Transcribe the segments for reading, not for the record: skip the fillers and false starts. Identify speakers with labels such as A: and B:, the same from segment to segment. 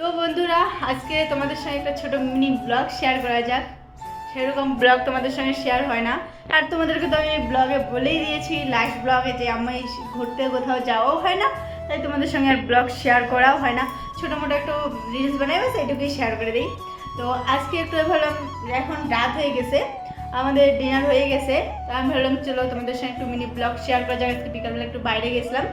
A: তো বন্ধুরা, আজকে তোমাদের সঙ্গে একটা ছোট মিনি ব্লগ শেয়ার করা যাক। সেরকম ব্লগ তোমাদের সঙ্গে শেয়ার হয় না, আর তোমাদেরকে তো আমি ব্লগে বলেই দিয়েছি লাস্ট ব্লগে যে আমি ঘুরতে কোথাও যাওয়াও হয় না, তাই তোমাদের সঙ্গে আর ব্লগ শেয়ার করাও হয় না। ছোটো মোটো একটু রিলস বানাই বাস এইটুকুই শেয়ার করে দিই। তো আজকে একটু ভাবলাম, এখন রাত হয়ে গেছে, আমাদের ডিনার হয়ে গেছে, তো আমি ভাবলাম চলো তোমাদের সঙ্গে একটু মিনি ব্লগ শেয়ার করা যাক। আজকে বিকালবেলা একটু বাইরে গেছিলাম,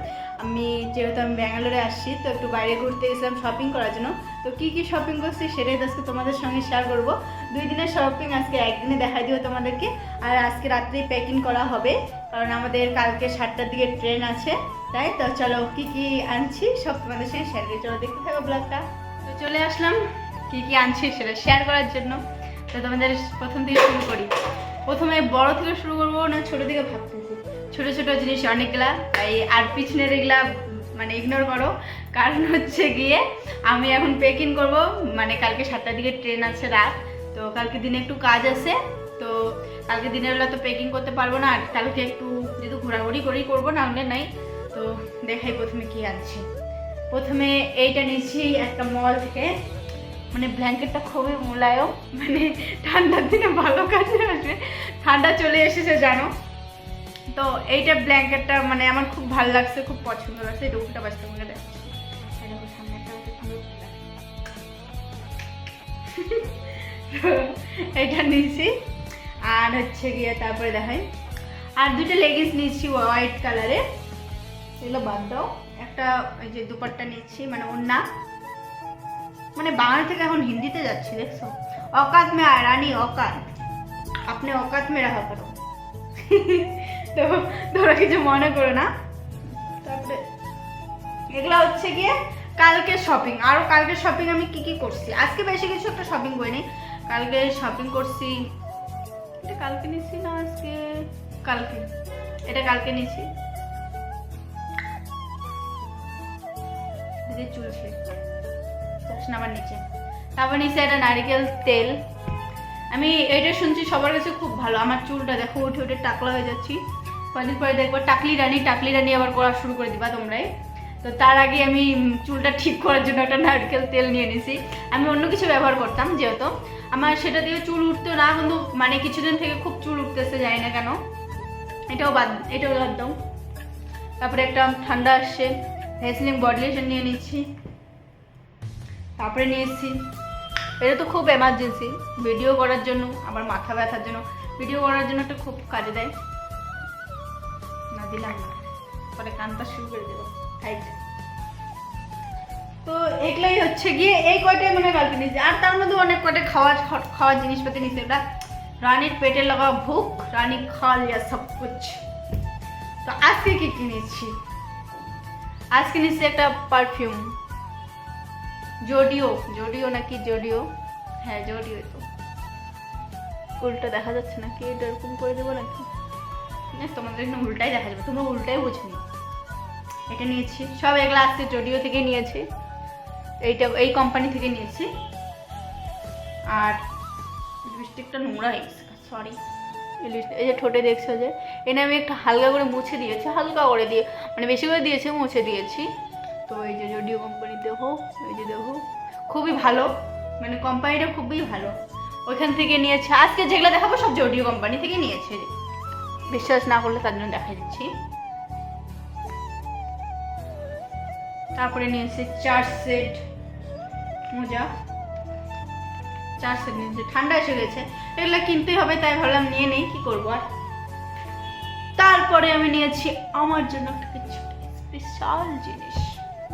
A: যেহেতু আমি ব্যাঙ্গালোরে আসছি, তো একটু বাইরে ঘুরতে গেছিলাম শপিং করার জন্য। তো কী কী শপিং করছি সেটাই আজকে তোমাদের সঙ্গে শেয়ার করব। 2 দিনের শপিং আজকে একদিনে দেখাই দিব তোমাদেরকে। আর আজকে রাত্রেই প্যাকিং করা হবে, কারণ আমাদের কালকে 7টার দিকে ট্রেন আছে। তাই তো চলো কী কী আনছি সব তোমাদের সঙ্গে শেয়ার করি, চলো দেখতে থাকো ব্লগটা। তো চলে আসলাম কী কী আনছি সেটা শেয়ার করার জন্য। তো তোমাদের প্রথম থেকে শুরু করি। প্রথমে বড় থেকে শুরু করবো না ছোটো থেকে ভাবতেছি। ছোটো ছোটো জিনিস অনেকগুলা, তাই আর পিছনের এগুলা মানে ইগনোর করো। কারণ হচ্ছে গিয়ে আমি এখন প্যাকিং করব, মানে কালকে 7টার দিকে ট্রেন আছে রাত, তো কালকে দিনে একটু কাজ আছে। তো কালকে দিনের বেলা তো প্যাকিং করতে পারবো না, আর কালকে একটু যেহেতু ঘোরাঘুরি করেই করবো, না হলে নাই। তো দেখাই প্রথমে কি আনছি। প্রথমে এইটা নিয়েছি একটা মল থেকে, মানে ব্ল্যাঙ্কেটটা খুবই মোলায়ম, মানে ঠান্ডার দিনে ভালো কাজে আসবে। ঠান্ডা চলে এসেছে জানো, তো এইটা ব্ল্যাঙ্কেটটা মানে আমার খুব ভালো লাগছে, খুব পছন্দ লাগছে। এই ডুবটা বাঁচতে মনে দেখছি এইটা নিয়েছি। আর হচ্ছে গিয়ে তারপরে দেখাই, আর দুটো লেগিংস নিয়েছি হোয়াইট কালারের, এগুলো বাদ দাও। একটা এই যে দুপাট্টা নিচ্ছি, মানে ওড়না, মানে বাংলা থেকে এখন হিন্দিতে যাচ্ছি দেখছো। औकात में आ रानी औकात, अपने औकात में रहा करो। তো তোমরা কিছু মনে করো না। তারপরে এগুলো হচ্ছে গিয়ে কালকে শপিং। আরও কালকে শপিং আমি কি কি করছি, আজকে বেশি কিছু একটা শপিং করিনি। কালকে শপিং করছি, এটা কালকে নিয়েছি না আজকে, কালকে, এটা কালকে নিয়েছি। দিদি চুলছে আমার নিচে। তারপর নিচে একটা নারিকেল তেল। আমি এটা শুনছি সবার কাছে খুব ভালো। আমার চুলটা দেখো উঠে উঠে টাকলা হয়ে যাচ্ছি, কদিন পরে দেখবো টাকলি রানি আবার করা শুরু করে দিবা তোমরাই। তো তার আগে আমি চুলটা ঠিক করার জন্য একটা নারকেল তেল নিয়ে নিয়েছি। আমি অন্য কিছু ব্যবহার করতাম, যেহেতু আমার সেটা দিয়ে চুল উঠতো না, কিন্তু মানে কিছুদিন থেকে খুব চুল উঠতেছে, জানি না কেন। এটাও বাদ দাও। তারপরে একটা ঠান্ডা আসছে, ভ্যাসলিন বডি লোশন নিয়ে নিচ্ছি। তারপরে নিয়েছি, এটা তো খুব এমার্জেন্সি ভিডিও করার জন্য, আবার মাথা ব্যথার জন্য, ভিডিও করার জন্য একটা খুব কাজে দেয়। না দিলাম না, পরে কানটা শুরু করে দেবো। তো এগুলাই হচ্ছে গিয়ে এই কয়টাই মনে কালকে নিয়েছি। আর তার মধ্যে অনেক কয়টা খাওয়ার জিনিসপাতি নিয়েছি। এটা রানীর পেটে লাগা ভুক, রানী খা লিয়া সব কুছ। তো আজকে কি কিনেছি, আজকে নিয়েছি একটা পারফিউম, জোডিও নাকি জোডিও, হ্যাঁ জোডিও। তো উল্টা দেখা যাচ্ছে নাকি, এটা এরকম করে দেবো নাকি, তোমাদের এখানে উল্টাই দেখা যাবে, তোমরা উল্টাই বুঝবি। এটা নিয়েছি, সব এগুলো আজকে জোডিও থেকে নিয়েছি, এই কোম্পানি থেকে নিয়েছি। আর লিপস্টিকটা নোংরা হয়ে গেছে, সরি। এই যে ঠোঁটে দেখছো যে, এটা আমি একটু হালকা করে মুছে দিয়েছি, হালকা করে দিয়ে, মানে বেশি করে দিয়েছি, মুছে দিয়েছি। তো এই যে জোডিও কোম্পানি দেখো, এই যে দেখো খুবই ভালো, মানে কোম্পানিটা খুবই ভালো, ওইখান থেকে নিয়েছে। আজকে যেগুলো দেখাবো সব জোডিও কোম্পানি থেকে নিয়েছে, বিশ্বাস না করলে তার জন্য দেখা দিচ্ছি। তারপরে নিয়েছে 4 সেট মোজা, 4 সেট নিয়েছে। ঠান্ডা এসে গেছে, এগুলো কিনতেই হবে, তাই ভাবলাম নিয়ে নেই, কি করবো আর। তারপরে আমি নিয়েছি আমার জন্য একটা কিছু স্পেশাল জিনিস,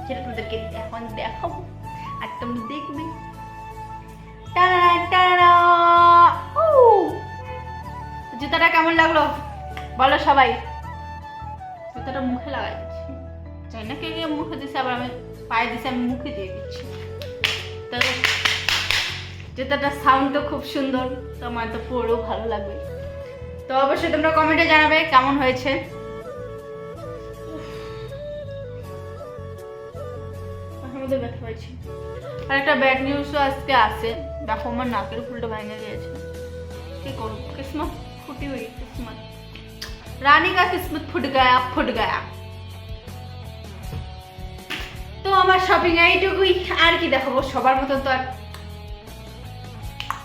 A: যেটা তোমাদেরকে এখন দেখাবো আর তোমরা দেখবে। জুতাটা কেমন লাগলো বলো সবাই। জুতাটা মুখে লাগাই দিচ্ছি, জানি না কে কে মুখে দিচ্ছে, আবার আমি পায়ে দিচ্ছি, আমি মুখে দিয়ে দিচ্ছি। তো জুতাটার সাউন্ড তো খুব সুন্দর, তো আমার তো পরেও ভালো লাগবে। তো অবশ্যই তোমরা কমেন্টে জানাবে কেমন হয়েছে। ব্যথা পাইছি। আর একটা ব্যাড নিউজও আজকে আছে, দেখো আমার নাকের ফুলটা ভেঙে গিয়েছে, কি করবো, কিসমত ফুটি हुई किस्मत, रानी का किस्मत फुट गया। তো আমার শপিং এইটুকুই, আর কি দেখাবো, সবার মতন তো আর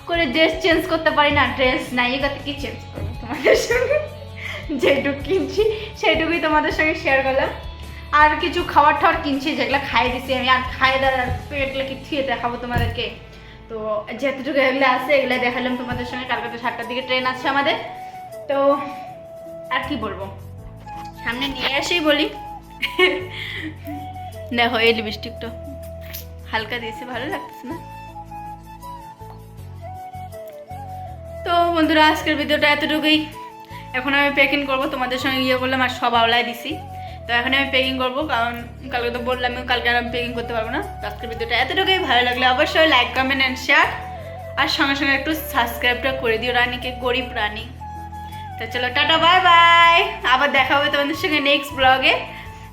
A: করে ড্রেস চেঞ্জ করতে পারি না, ড্রেস নায়িকাতে কি চেঞ্জ করবো, তোমাদের সঙ্গে যেটুকু কিনছি সেইটুকুই তোমাদের সঙ্গে শেয়ার করলাম। আর কিছু খাবার টাবার কিনছি যেগুলো খাই দিছি আমি, আর খাই দেওয়ার পেটগুলো কি থুয়ে দেখাবো তোমাদেরকে। তো যেতটুকু এগুলো আছে এগুলো দেখালাম তোমাদের সঙ্গে। কালকে তো 7টার দিকে ট্রেন আছে আমাদের। তো আর কি বলবো, সামনে নিয়ে আসেই বলি। দেখো এই লিপস্টিকটা হালকা দিয়েছে, ভালো লাগতেছে না? তো বন্ধুরা আজকের ভিডিওটা এতটুকুই। এখন আমি প্যাকিং করবো, তোমাদের সঙ্গে ইয়ে করলাম আর সব আওলাই দিছি। তো এখন আমি প্যাকিং করবো, কারণ কালকে তো বললাম কালকে আর আমি প্যাকিং করতে পারবো না। তো আজকের ভিডিওটা এতটুকুই। ভালো লাগলে অবশ্যই লাইক কমেন্ট অ্যান্ড শেয়ার, আর সঙ্গে সঙ্গে একটু সাবস্ক্রাইবটা করে দিও রানীকে, গরিব রানী। তো চলো টাটা বাই বাই, আবার দেখা হবে তোমাদের সঙ্গে নেক্সট ব্লগে,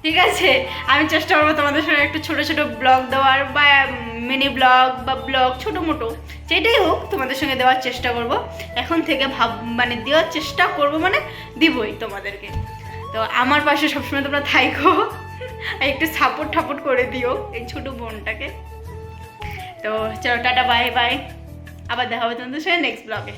A: ঠিক আছে? আমি চেষ্টা করবো তোমাদের সঙ্গে একটু ছোটো ছোটো ব্লগ দেওয়ার, বা মিনি ব্লগ বা ব্লগ ছোটো মোটো যেটাই হোক তোমাদের সঙ্গে দেওয়ার চেষ্টা করব। এখন থেকে মানে দেওয়ার চেষ্টা করব, মানে দিবই তোমাদেরকে। তো আমার পাশে সবসময় তোমরা থাইকো, একটু সাপোর্ট করে দিও এই ছোটো বোনটাকে। তো চলো টাটা বাই বাই, আবার দেখা হবে তোমাদের সঙ্গে নেক্সট ব্লগে।